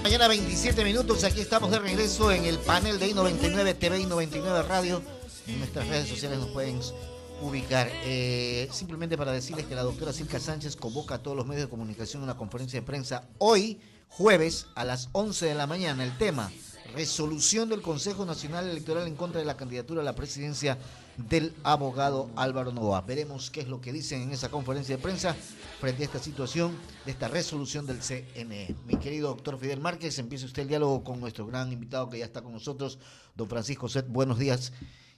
Mañana 27 minutos, aquí estamos de regreso en el panel de I99 TV, I99 Radio. En nuestras redes sociales nos pueden ubicar. Simplemente para decirles que la doctora Silka Sánchez convoca a todos los medios de comunicación a una conferencia de prensa hoy, jueves, a las 11 de la mañana. El tema: resolución del Consejo Nacional Electoral en contra de la candidatura a la presidencia del abogado Álvaro Noboa. Veremos qué es lo que dicen en esa conferencia de prensa frente a esta situación de esta resolución del CNE. Mi querido doctor Fidel Márquez, empiece usted el diálogo con nuestro gran invitado que ya está con nosotros, don Francisco Set. Buenos días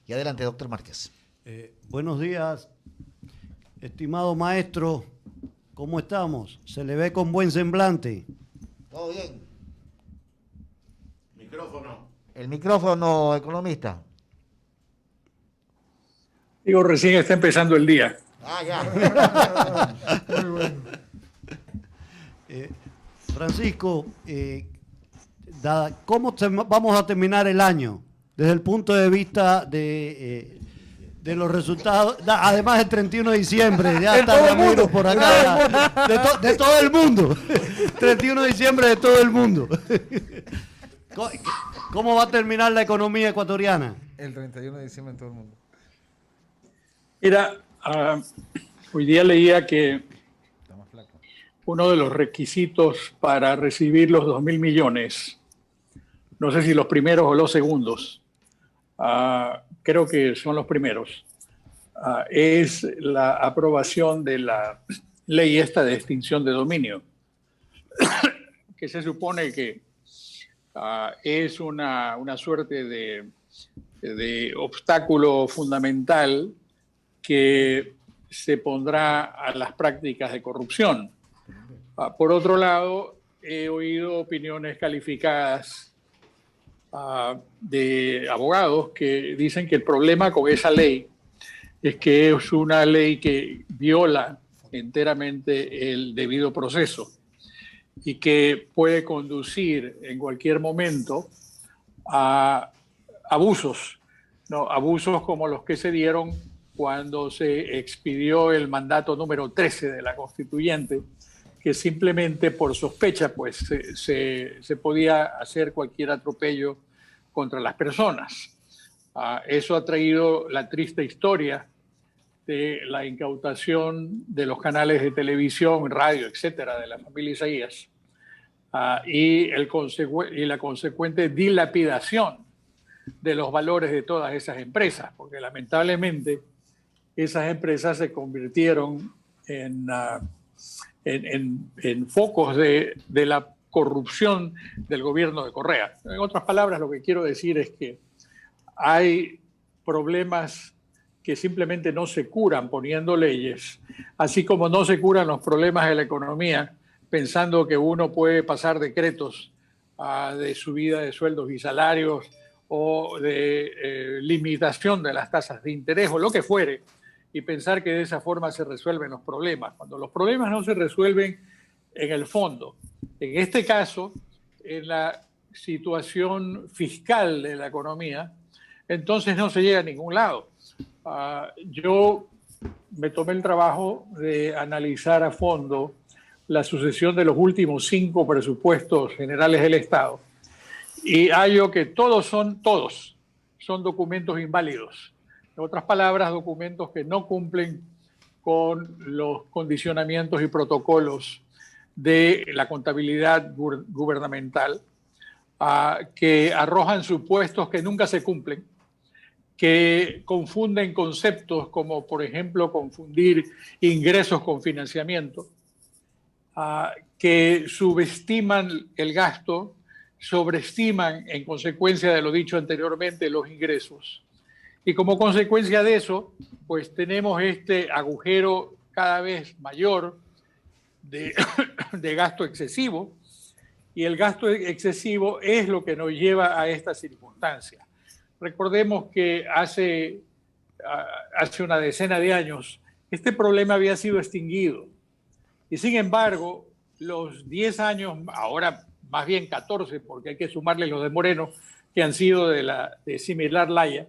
y adelante, doctor Márquez. Buenos días, estimado maestro. ¿Cómo estamos? Se le ve con buen semblante. ¿Todo bien? Micrófono. El micrófono, economista. Digo, recién está empezando el día. Ah, ya. Muy bueno. Francisco, ¿cómo vamos a terminar el año desde el punto de vista de los resultados? Además del 31 de diciembre, ya está Ramiro por acá, de todo el mundo. 31 de diciembre de todo el mundo. ¿Cómo va a terminar la economía ecuatoriana? El 31 de diciembre en todo el mundo. Mira, hoy día leía que uno de los requisitos para recibir los 2.000 millones, no sé si los primeros o los segundos, creo que son los primeros, es la aprobación de la ley esta de extinción de dominio, que se supone que es una suerte de obstáculo fundamental que se pondrá a las prácticas de corrupción. Por otro lado, he oído opiniones calificadas de abogados que dicen que el problema con esa ley es que es una ley que viola enteramente el debido proceso y que puede conducir en cualquier momento a abusos, ¿no? Abusos como los que se dieron cuando se expidió el mandato número 13 de la Constituyente, que simplemente por sospecha pues se podía hacer cualquier atropello contra las personas. Eso ha traído la triste historia de la incautación de los canales de televisión, radio, etcétera, de la familia Isaías, y la consecuente dilapidación de los valores de todas esas empresas, porque lamentablemente esas empresas se convirtieron en focos de la corrupción del gobierno de Correa. En otras palabras, lo que quiero decir es que hay problemas que simplemente no se curan poniendo leyes, así como no se curan los problemas de la economía pensando que uno puede pasar decretos de subida de sueldos y salarios o de limitación de las tasas de interés o lo que fuere, y pensar que de esa forma se resuelven los problemas, cuando los problemas no se resuelven en el fondo. En este caso, en la situación fiscal de la economía, entonces no se llega a ningún lado. Yo me tomé el trabajo de analizar a fondo la sucesión de los últimos 5 presupuestos generales del Estado y hallo que todos son documentos inválidos. En otras palabras, documentos que no cumplen con los condicionamientos y protocolos de la contabilidad gubernamental, que arrojan supuestos que nunca se cumplen, que confunden conceptos como, por ejemplo, confundir ingresos con financiamiento, que subestiman el gasto, sobreestiman, en consecuencia de lo dicho anteriormente, los ingresos. Y como consecuencia de eso, pues tenemos este agujero cada vez mayor de gasto excesivo, y el gasto excesivo es lo que nos lleva a esta circunstancia. Recordemos que hace una decena de años este problema había sido extinguido, y sin embargo los 10 años, ahora más bien 14, porque hay que sumarle los de Moreno, que han sido de similar laya,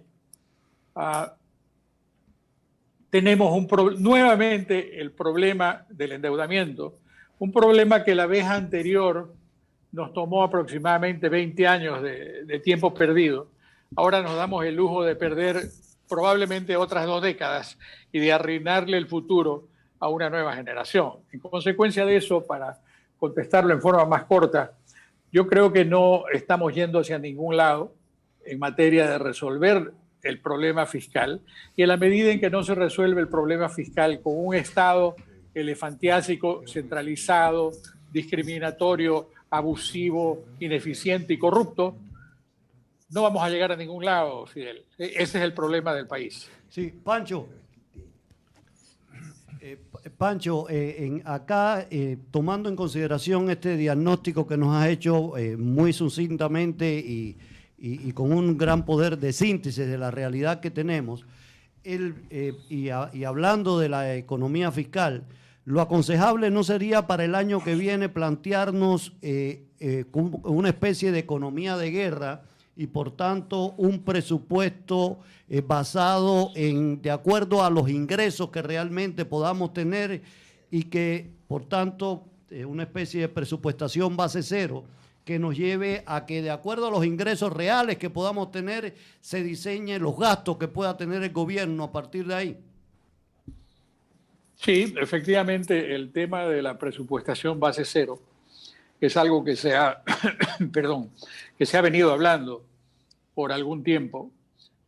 tenemos nuevamente el problema del endeudamiento, un problema que la vez anterior nos tomó aproximadamente 20 años de tiempo perdido. Ahora nos damos el lujo de perder probablemente otras 2 décadas y de arruinarle el futuro a una nueva generación. En consecuencia de eso, para contestarlo en forma más corta, yo creo que no estamos yendo hacia ningún lado en materia de resolver el problema fiscal, y en la medida en que no se resuelve el problema fiscal con un Estado elefantiásico, centralizado, discriminatorio, abusivo, ineficiente y corrupto, no vamos a llegar a ningún lado, Fidel. Ese es el problema del país. Sí, Pancho. Pancho, acá, tomando en consideración este diagnóstico que nos has hecho muy sucintamente y con un gran poder de síntesis de la realidad que tenemos, y hablando de la economía fiscal, lo aconsejable no sería para el año que viene plantearnos una especie de economía de guerra y por tanto un presupuesto basado de acuerdo a los ingresos que realmente podamos tener y que por tanto una especie de presupuestación base cero que nos lleve a que de acuerdo a los ingresos reales que podamos tener se diseñen los gastos que pueda tener el gobierno a partir de ahí. Sí, efectivamente, el tema de la presupuestación base cero es algo que se ha, perdón, que se ha venido hablando por algún tiempo.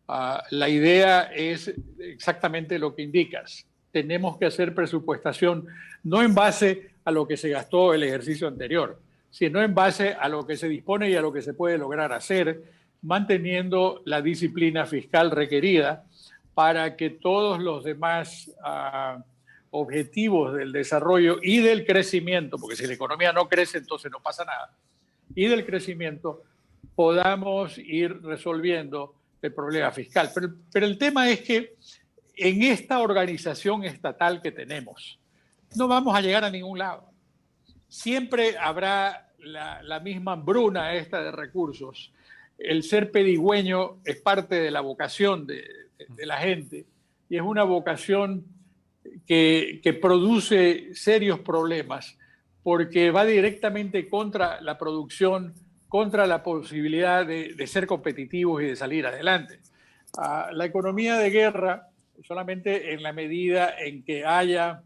La idea es exactamente lo que indicas. Tenemos que hacer presupuestación no en base a lo que se gastó el ejercicio anterior, sino en base a lo que se dispone y a lo que se puede lograr hacer, manteniendo la disciplina fiscal requerida para que todos los demás objetivos del desarrollo y del crecimiento, porque si la economía no crece, entonces no pasa nada, y del crecimiento, podamos ir resolviendo el problema fiscal. Pero el tema es que en esta organización estatal que tenemos, no vamos a llegar a ningún lado. Siempre habrá la misma hambruna esta de recursos. El ser pedigüeño es parte de la vocación de la gente y es una vocación que produce serios problemas porque va directamente contra la producción, contra la posibilidad de ser competitivos y de salir adelante. La economía de guerra, solamente en la medida en que haya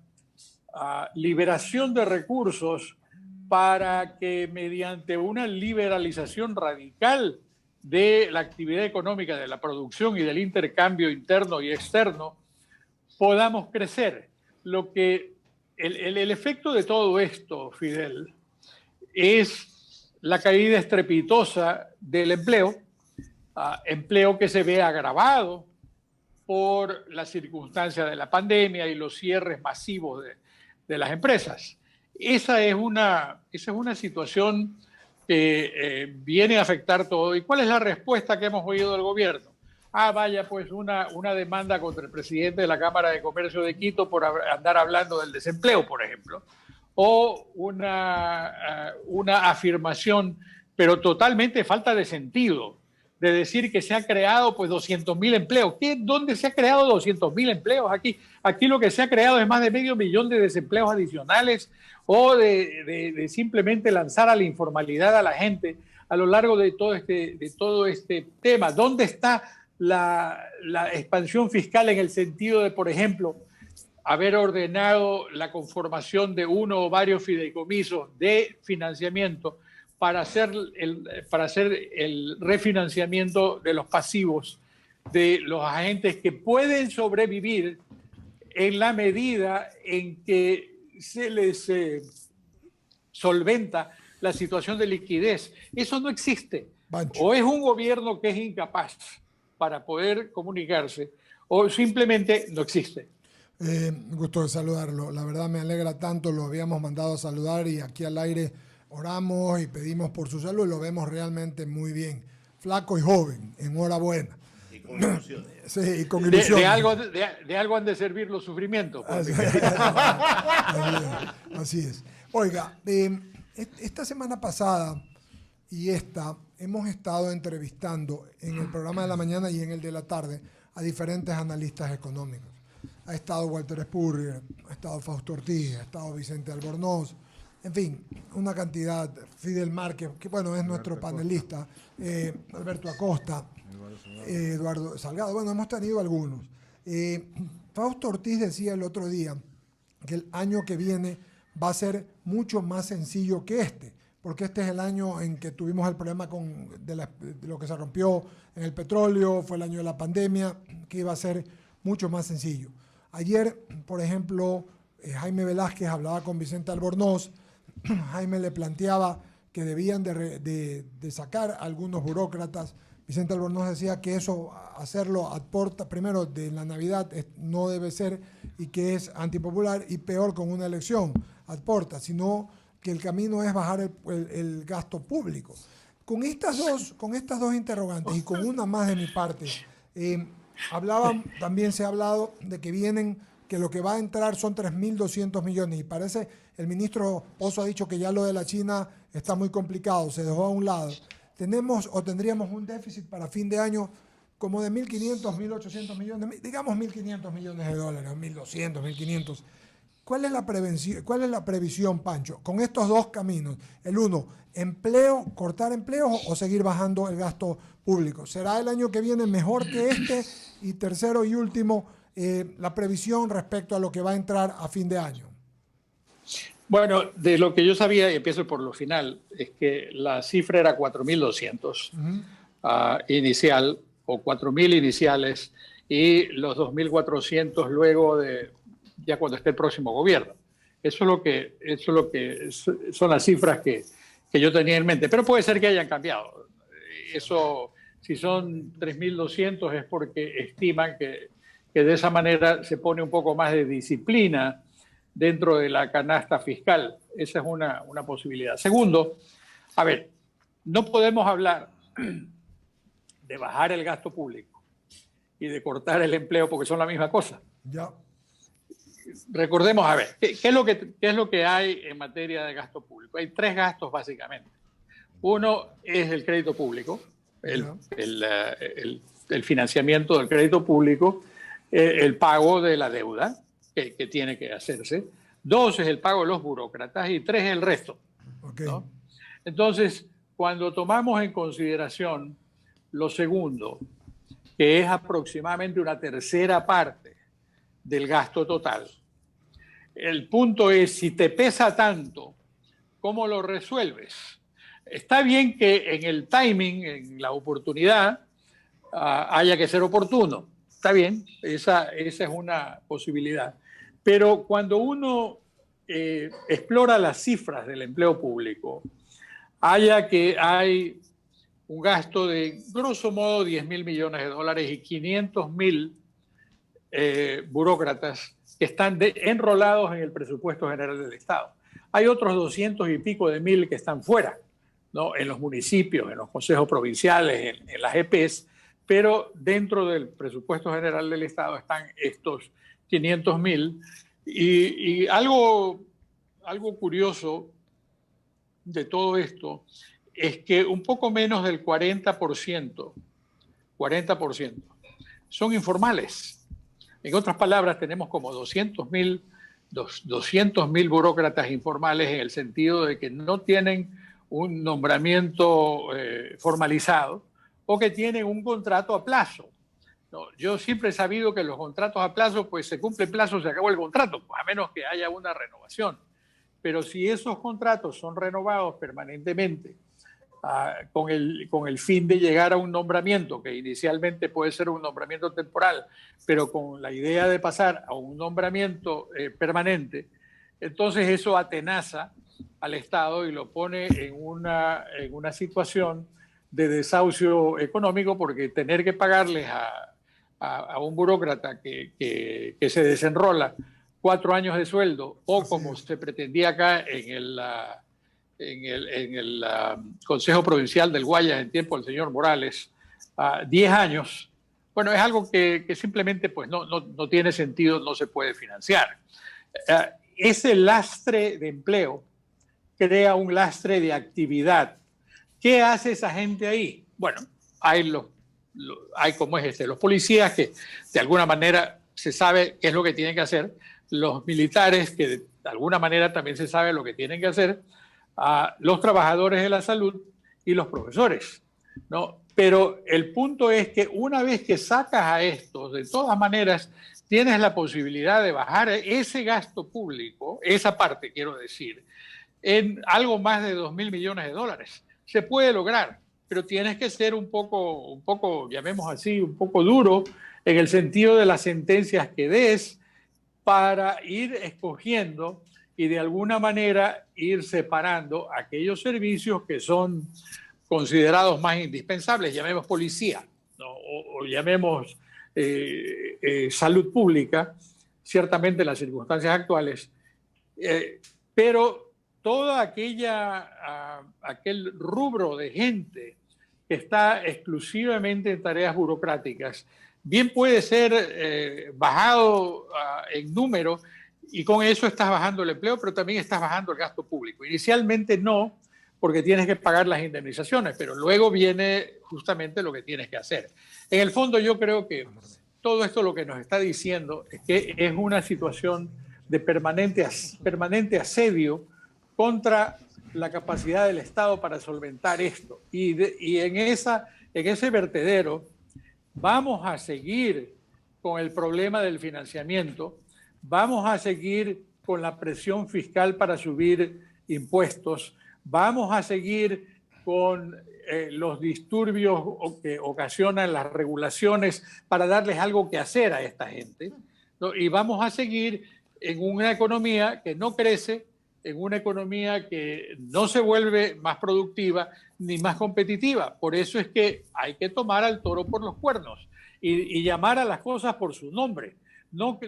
liberación de recursos para que mediante una liberalización radical de la actividad económica, de la producción y del intercambio interno y externo, podamos crecer. Lo que el efecto de todo esto, Fidel, es la caída estrepitosa del empleo, empleo que se ve agravado por las circunstancias de la pandemia y los cierres masivos de las empresas. Esa es una situación que viene a afectar todo. ¿Y cuál es la respuesta que hemos oído del gobierno? Vaya, pues una demanda contra el presidente de la Cámara de Comercio de Quito por andar hablando del desempleo, por ejemplo, o una afirmación, pero totalmente falta de sentido, de decir que se ha creado pues 200.000 empleos. ¿Dónde se ha creado 200.000 empleos? Aquí lo que se ha creado es más de 500.000 de desempleos adicionales o de simplemente lanzar a la informalidad a la gente a lo largo de todo este tema. ¿Dónde está la expansión fiscal en el sentido de, por ejemplo, haber ordenado la conformación de uno o varios fideicomisos de financiamiento para hacer el refinanciamiento de los pasivos de los agentes que pueden sobrevivir en la medida en que se les solventa la situación de liquidez? Eso no existe. Pancho. O es un gobierno que es incapaz para poder comunicarse, o simplemente no existe. Gusto de saludarlo. La verdad me alegra tanto, lo habíamos mandado a saludar y aquí al aire oramos y pedimos por su salud y lo vemos realmente muy bien. Flaco y joven, enhorabuena. Y con ilusiones. Sí, y con ilusiones. De algo han de servir los sufrimientos. Así es. Oiga, esta semana pasada y hemos estado entrevistando en el programa de la mañana y en el de la tarde a diferentes analistas económicos. Ha estado Walter Spurrier, ha estado Fausto Ortiz, ha estado Vicente Albornoz, En fin, una cantidad. Fidel Márquez, que bueno, es nuestro panelista, Alberto Acosta, Eduardo Salgado. Bueno, hemos tenido algunos. Fausto Ortiz decía el otro día que el año que viene va a ser mucho más sencillo que este, porque este es el año en que tuvimos el problema de lo que se rompió en el petróleo, fue el año de la pandemia, que iba a ser mucho más sencillo. Ayer, por ejemplo, Jaime Velázquez hablaba con Vicente Albornoz. Jaime le planteaba que debían de sacar a algunos burócratas. Vicente Albornoz decía que eso, hacerlo a porta, primero de la Navidad, no debe ser, y que es antipopular, y peor con una elección ad porta, sino que el camino es bajar el gasto público. Con estas dos interrogantes, y con una más de mi parte, también se ha hablado de que lo que va a entrar son 3.200 millones, y parece, el ministro Pozo ha dicho que ya lo de la China está muy complicado, se dejó a un lado. Tendríamos un déficit para fin de año como de 1.500, 1.800 millones, digamos 1.500 millones de dólares, 1.200, 1.500. ¿Cuál es la previsión, Pancho, con estos dos caminos? El uno, cortar empleos o seguir bajando el gasto público. ¿Será el año que viene mejor que este? Y tercero y último, la previsión respecto a lo que va a entrar a fin de año. Bueno, de lo que yo sabía, y empiezo por lo final, es que la cifra era 4.200 inicial, o 4.000 iniciales, y los 2.400 luego ya cuando esté el próximo gobierno. Eso es lo que son las cifras que yo tenía en mente, pero puede ser que hayan cambiado. Eso, si son 3.200 es porque estiman que de esa manera se pone un poco más de disciplina dentro de la canasta fiscal. Esa es una posibilidad. Segundo, a ver, no podemos hablar de bajar el gasto público y de cortar el empleo porque son la misma cosa. Ya. Recordemos, a ver, ¿qué es lo que hay en materia de gasto público? Hay tres gastos básicamente. Uno es el crédito público, el financiamiento del crédito público, el pago de la deuda que tiene que hacerse. Dos es el pago de los burócratas y tres es el resto. Okay. ¿No? Entonces, cuando tomamos en consideración lo segundo, que es aproximadamente una tercera parte del gasto total, el punto es, si te pesa tanto, ¿cómo lo resuelves? Está bien que en el timing, en la oportunidad, haya que ser oportuno. Está bien, esa es una posibilidad. Pero cuando uno explora las cifras del empleo público, hay un gasto de grosso modo 10.000 millones de dólares y 500.000 burócratas que están enrolados en el presupuesto general del Estado. Hay otros 200 y pico de mil que están fuera, ¿no? En los municipios, en los consejos provinciales, en las EPs, pero dentro del presupuesto general del Estado están estos 500.000. Y algo curioso de todo esto es que un poco menos del 40% son informales. En otras palabras, tenemos como 200.000 burócratas informales, en el sentido de que no tienen un nombramiento formalizado o que tienen un contrato a plazo. No, yo siempre he sabido que los contratos a plazo, pues se cumple el plazo, se acabó el contrato, pues, a menos que haya una renovación. Pero si esos contratos son renovados permanentemente con el fin de llegar a un nombramiento, que inicialmente puede ser un nombramiento temporal, pero con la idea de pasar a un nombramiento permanente, entonces eso atenaza al Estado y lo pone en una situación de desahucio económico, porque tener que pagarles a un burócrata que se desenrola 4 años de sueldo, o como se pretendía acá en el Consejo Provincial del Guayas en tiempo del señor Morales, 10 años, bueno, es algo que simplemente pues, no tiene sentido, no se puede financiar. Ese lastre de empleo crea un lastre de actividad. ¿Qué hace esa gente ahí? Bueno, hay los policías, que de alguna manera se sabe qué es lo que tienen que hacer, los militares, que de alguna manera también se sabe lo que tienen que hacer los trabajadores de la salud y los profesores, ¿no? Pero el punto es que una vez que sacas a estos, de todas maneras, tienes la posibilidad de bajar ese gasto público, esa parte quiero decir, en algo más de 2.000 millones de dólares. Se puede lograr, pero tienes que ser un poco, llamemos así, un poco duro en el sentido de las sentencias que des para ir escogiendo y de alguna manera ir separando aquellos servicios que son considerados más indispensables, llamemos policía, ¿no? o llamemos salud pública, ciertamente en las circunstancias actuales, pero toda aquel rubro de gente que está exclusivamente en tareas burocráticas, bien puede ser bajado en número y con eso estás bajando el empleo, pero también estás bajando el gasto público. Inicialmente no, porque tienes que pagar las indemnizaciones, pero luego viene justamente lo que tienes que hacer. En el fondo yo creo que todo esto lo que nos está diciendo es que es una situación de permanente asedio contra la capacidad del Estado para solventar esto. Y en ese vertedero vamos a seguir con el problema del financiamiento, vamos a seguir con la presión fiscal para subir impuestos, vamos a seguir con los disturbios que ocasionan las regulaciones para darles algo que hacer a esta gente, ¿no? Y vamos a seguir en una economía que no crece, en una economía que no se vuelve más productiva ni más competitiva. Por eso es que hay que tomar al toro por los cuernos y llamar a las cosas por su nombre. No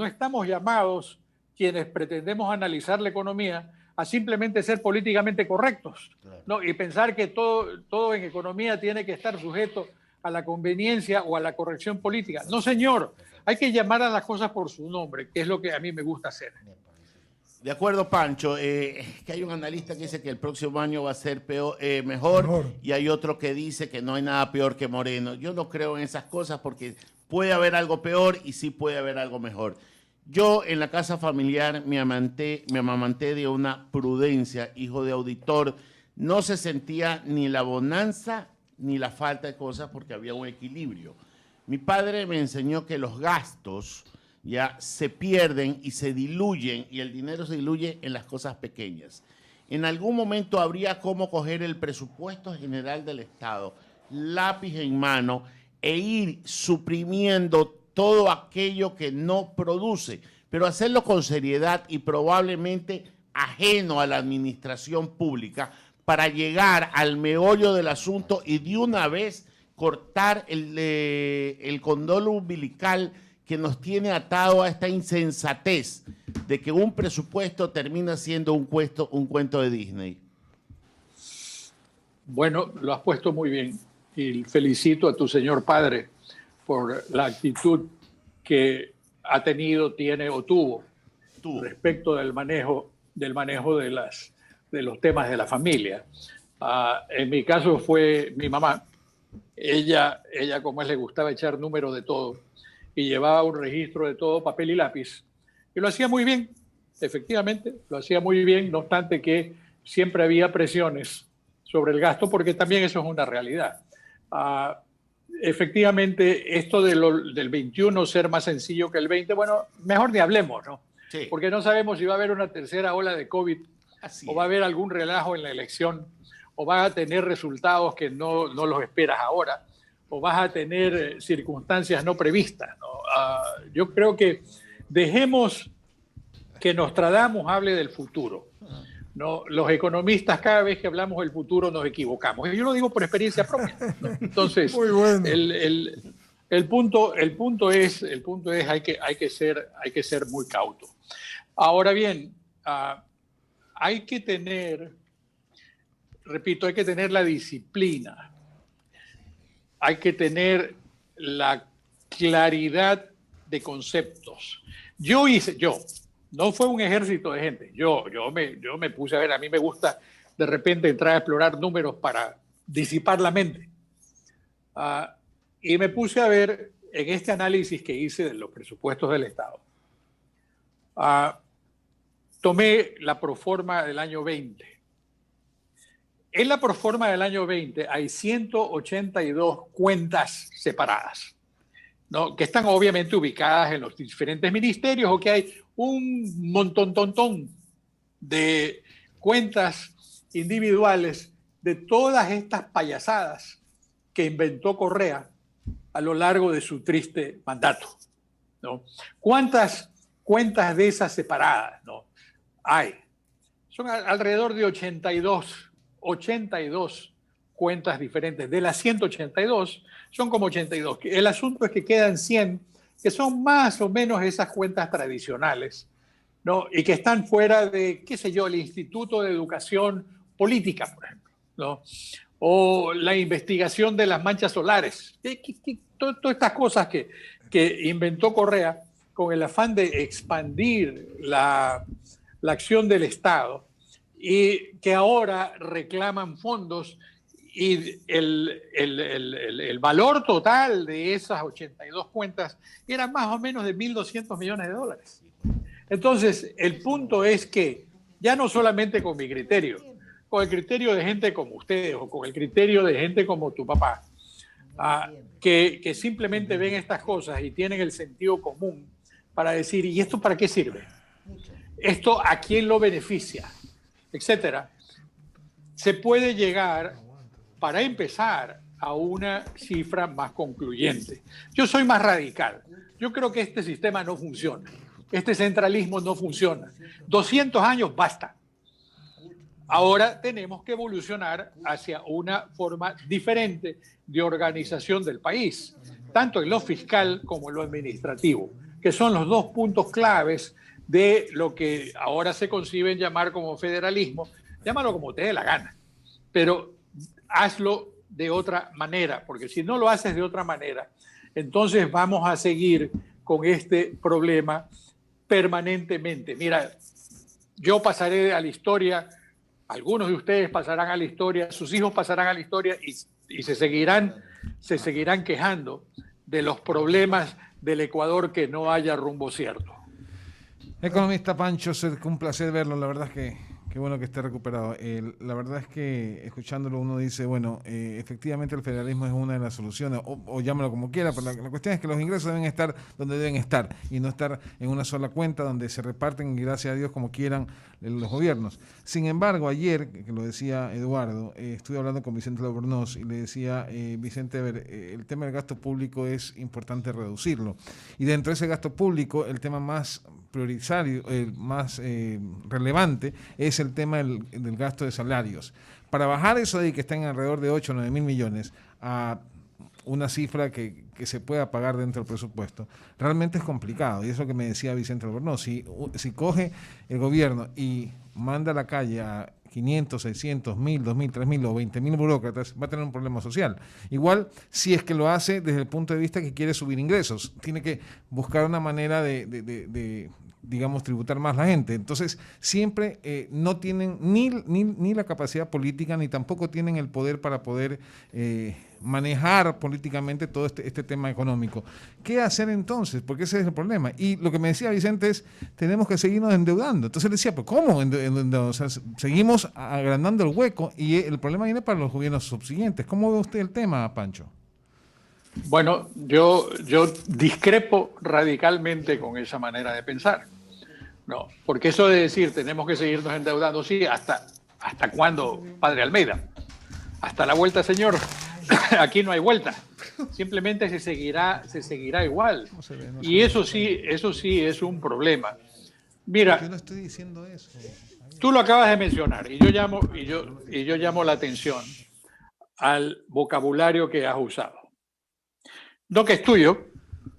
estamos llamados, quienes pretendemos analizar la economía, a simplemente ser políticamente correctos, ¿no? Y pensar que todo en economía tiene que estar sujeto a la conveniencia o a la corrección política. No, señor, hay que llamar a las cosas por su nombre, que es lo que a mí me gusta hacer. De acuerdo, Pancho, que hay un analista que dice que el próximo año va a ser mejor y hay otro que dice que no hay nada peor que Moreno. Yo no creo en esas cosas porque puede haber algo peor y sí puede haber algo mejor. Yo en la casa familiar me amamanté de una prudencia, hijo de auditor. No se sentía ni la bonanza ni la falta de cosas porque había un equilibrio. Mi padre me enseñó que los gastos ya se pierden y se diluyen y el dinero se diluye en las cosas pequeñas. En algún momento habría cómo coger el presupuesto general del Estado, lápiz en mano, e ir suprimiendo todo aquello que no produce, pero hacerlo con seriedad y probablemente ajeno a la administración pública para llegar al meollo del asunto y de una vez cortar el cordón umbilical que nos tiene atado a esta insensatez de que un presupuesto termina siendo un cuento de Disney. Bueno, lo has puesto muy bien y felicito a tu señor padre por la actitud que ha tenido, tiene o tuvo respecto del manejo de los temas de la familia. En mi caso fue mi mamá. Ella como le gustaba echar números de todo y llevaba un registro de todo, papel y lápiz. Y lo hacía muy bien, efectivamente, lo hacía muy bien, no obstante que siempre había presiones sobre el gasto, porque también eso es una realidad. Efectivamente, esto del 21 ser más sencillo que el 20, bueno, mejor ni hablemos, ¿no? Sí. Porque no sabemos si va a haber una tercera ola de COVID o va a haber algún relajo en la elección o va a tener resultados que no los esperas ahora o vas a tener circunstancias no previstas, ¿no? Yo creo que dejemos que Nostradamus hable del futuro, ¿no? Los economistas cada vez que hablamos del futuro nos equivocamos. Y yo lo digo por experiencia propia, ¿no? Entonces, muy bueno. el punto es hay que ser muy cauto. Ahora bien, hay que tener la disciplina, hay que tener la claridad de conceptos. No fue un ejército de gente. Yo me puse a ver, a mí me gusta de repente entrar a explorar números para disipar la mente. Y me puse a ver en este análisis que hice de los presupuestos del Estado. tomé la proforma del año 20. En la proforma del año 20 hay 182 cuentas separadas, ¿no? Que están obviamente ubicadas en los diferentes ministerios, o que hay un montón de cuentas individuales de todas estas payasadas que inventó Correa a lo largo de su triste mandato, ¿no? ¿Cuántas cuentas de esas separadas, ¿no? hay? Son alrededor de 82 cuentas diferentes. De las 182, son como 82. El asunto es que quedan 100, que son más o menos esas cuentas tradicionales, ¿no? Y que están fuera de, qué sé yo, el Instituto de Educación Política, por ejemplo, ¿no? O la investigación de las manchas solares. Todas estas cosas que inventó Correa con el afán de expandir la acción del Estado, y que ahora reclaman fondos, y el valor total de esas 82 cuentas era más o menos de $1.200 millones. Entonces, el punto es que ya no solamente con mi criterio, con el criterio de gente como ustedes o con el criterio de gente como tu papá, que simplemente ven estas cosas y tienen el sentido común para decir, ¿y esto para qué sirve? ¿Esto a quién lo beneficia? Etcétera. Se puede llegar, para empezar, a una cifra más concluyente. Yo soy más radical. Yo creo que este sistema no funciona. Este centralismo no funciona. 200 años basta. Ahora tenemos que evolucionar hacia una forma diferente de organización del país, tanto en lo fiscal como en lo administrativo, que son los dos puntos claves de lo que ahora se conciben llamar como federalismo. Llámalo como te dé la gana, pero hazlo de otra manera, porque si no lo haces de otra manera, entonces vamos a seguir con este problema permanentemente. Mira, yo pasaré a la historia, algunos de ustedes pasarán a la historia, sus hijos pasarán a la historia, y se seguirán quejando de los problemas del Ecuador, que no haya rumbo cierto. Economista Pancho, un placer verlo. La verdad es que qué bueno que esté recuperado. La verdad es que escuchándolo uno dice, bueno, efectivamente el federalismo es una de las soluciones, o llámalo como quiera, pero la cuestión es que los ingresos deben estar donde deben estar y no estar en una sola cuenta donde se reparten, gracias a Dios, como quieran los gobiernos. Sin embargo, ayer, que lo decía Eduardo, estuve hablando con Vicente Albornoz y le decía, Vicente, a ver, el tema del gasto público es importante reducirlo. Y dentro de ese gasto público, el tema más prioritario, el más relevante, es el tema del gasto de salarios. Para bajar eso de que estén alrededor de 8 o 9 mil millones a una cifra que se pueda pagar dentro del presupuesto, realmente es complicado. Y es lo que me decía Vicente Albornoz. Si coge el gobierno y manda a la calle a 500, 600, 1.000, 2.000, 3.000 o 20.000 burócratas, va a tener un problema social. Igual, si es que lo hace desde el punto de vista que quiere subir ingresos, tiene que buscar una manera de digamos, tributar más la gente. Entonces, siempre no tienen ni la capacidad política, ni tampoco tienen el poder para poder manejar políticamente todo este tema económico. ¿Qué hacer entonces? Porque ese es el problema. Y lo que me decía Vicente es, tenemos que seguirnos endeudando. Entonces le decía, ¿pero cómo endeudando? O sea, seguimos agrandando el hueco y el problema viene para los gobiernos subsiguientes. ¿Cómo ve usted el tema, Pancho? Bueno, yo discrepo radicalmente con esa manera de pensar. No, porque eso de decir tenemos que seguirnos endeudando, sí, ¿hasta cuándo, padre Almeida? Hasta la vuelta, señor. Aquí no hay vuelta. Simplemente se seguirá igual. Y eso sí es un problema. Mira, yo no estoy diciendo eso. Tú lo acabas de mencionar y yo llamo la atención al vocabulario que has usado. No que es tuyo,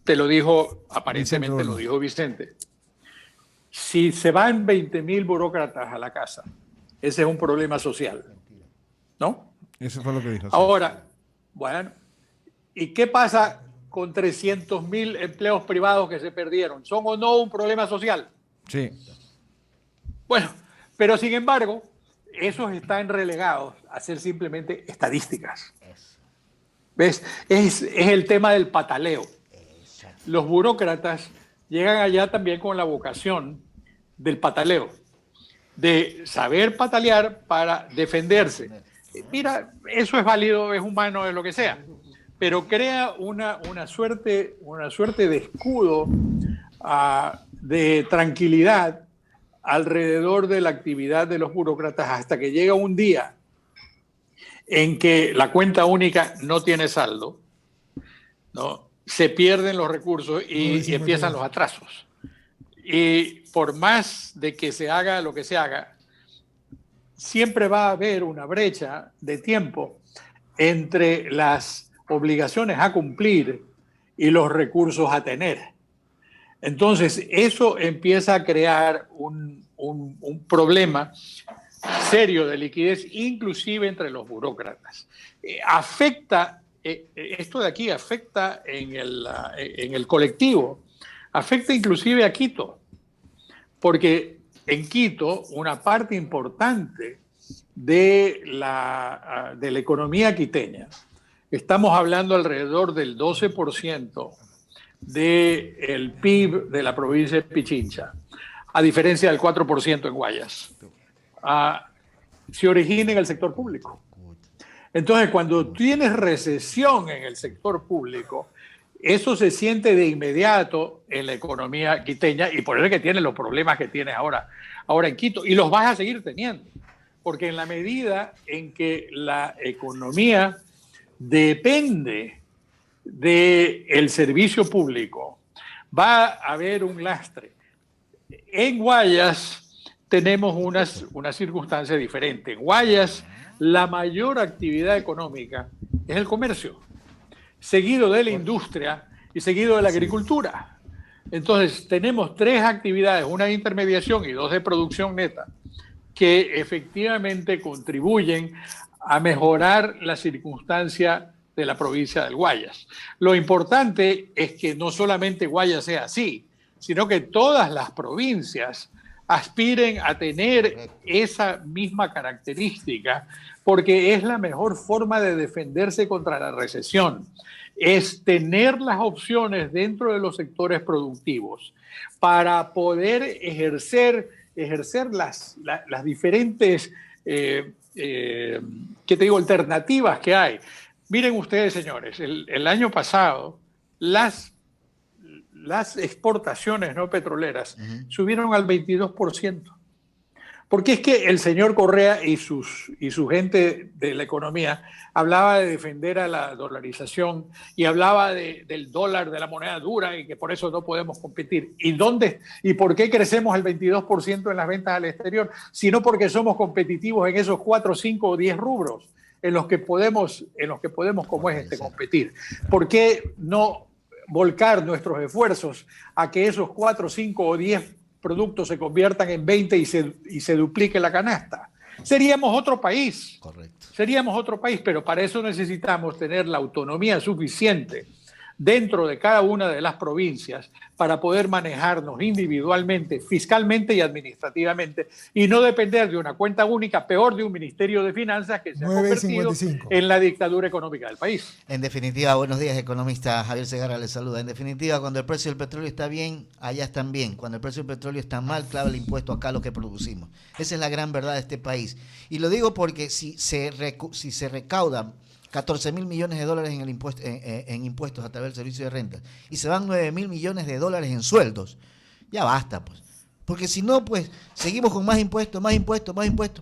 te lo dijo, aparentemente lo dijo Vicente. Si se van 20.000 burócratas a la casa, ese es un problema social, ¿no? Eso fue lo que dijo. Ahora, bueno, ¿y qué pasa con 300.000 empleos privados que se perdieron? ¿Son o no un problema social? Sí. Bueno, pero sin embargo, esos están relegados a ser simplemente estadísticas. ¿Ves? Es el tema del pataleo. Los burócratas llegan allá también con la vocación del pataleo. de saber patalear para defenderse. Mira, eso es válido, es humano, es lo que sea, pero crea una suerte de escudo de tranquilidad alrededor de la actividad de los burócratas hasta que llega un día en que la cuenta única no tiene saldo, ¿no? Se pierden los recursos y empiezan los atrasos. Y por más de que se haga lo que se haga, siempre va a haber una brecha de tiempo entre las obligaciones a cumplir y los recursos a tener. Entonces, eso empieza a crear un problema serio de liquidez, inclusive entre los burócratas. Esto de aquí afecta en el colectivo, afecta inclusive a Quito, porque en Quito una parte importante de la economía quiteña, estamos hablando alrededor del 12% del PIB de la provincia de Pichincha, a diferencia del 4% en Guayas, se origina en el sector público. Entonces, cuando tienes recesión en el sector público, eso se siente de inmediato en la economía quiteña y por eso es que tiene los problemas que tiene ahora en Quito. Y los vas a seguir teniendo, porque en la medida en que la economía depende del servicio público, va a haber un lastre. En Guayas tenemos una circunstancia diferente. En Guayas, la mayor actividad económica es el comercio, seguido de la industria y seguido de la agricultura. Entonces, tenemos tres actividades, una de intermediación y dos de producción neta, que efectivamente contribuyen a mejorar la circunstancia de la provincia del Guayas. Lo importante es que no solamente Guayas sea así, sino que todas las provincias aspiren a tener esa misma característica, porque es la mejor forma de defenderse contra la recesión, es tener las opciones dentro de los sectores productivos para poder ejercer las diferentes alternativas que hay. Miren ustedes, señores, el año pasado las exportaciones no petroleras subieron al 22%. Porque es que el señor Correa y su gente de la economía hablaba de defender a la dolarización y hablaba del dólar, de la moneda dura y que por eso no podemos competir. ¿Y por qué crecemos el 22% en las ventas al exterior? Sino porque somos competitivos en esos 4, 5 o 10 rubros en los que podemos como es competir. ¿Por qué no volcar nuestros esfuerzos a que esos 4, 5 o 10 productos se conviertan en 20 y se duplique la canasta? Seríamos otro país. Correcto. Seríamos otro país, pero para eso necesitamos tener la autonomía suficiente dentro de cada una de las provincias para poder manejarnos individualmente, fiscalmente y administrativamente y no depender de una cuenta única, peor de un Ministerio de Finanzas que se ha convertido en la dictadura económica del país. En definitiva, buenos días, economista Javier Segarra les saluda. En definitiva, cuando el precio del petróleo está bien, allá están bien. Cuando el precio del petróleo está mal, clava el impuesto acá a lo que producimos. Esa es la gran verdad de este país. Y lo digo porque si se recaudan 14 mil millones de dólares en impuestos a través del servicio de renta y se van 9 mil millones de dólares en sueldos, ya basta, pues. Porque si no, pues seguimos con más impuestos,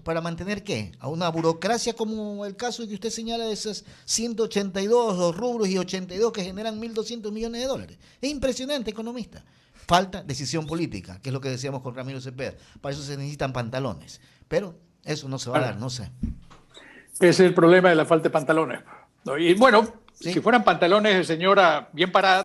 ¿para mantener qué? A una burocracia como el caso que usted señala de esos 182 rubros y 82 que generan 1.200 millones de dólares. Es impresionante, economista. Falta decisión política, que es lo que decíamos con Ramiro Cepeda. Para eso se necesitan pantalones. Pero eso no se va a dar, no sé. Ese es el problema de la falta de pantalones. Y bueno, sí, si fueran pantalones de señora bien parada,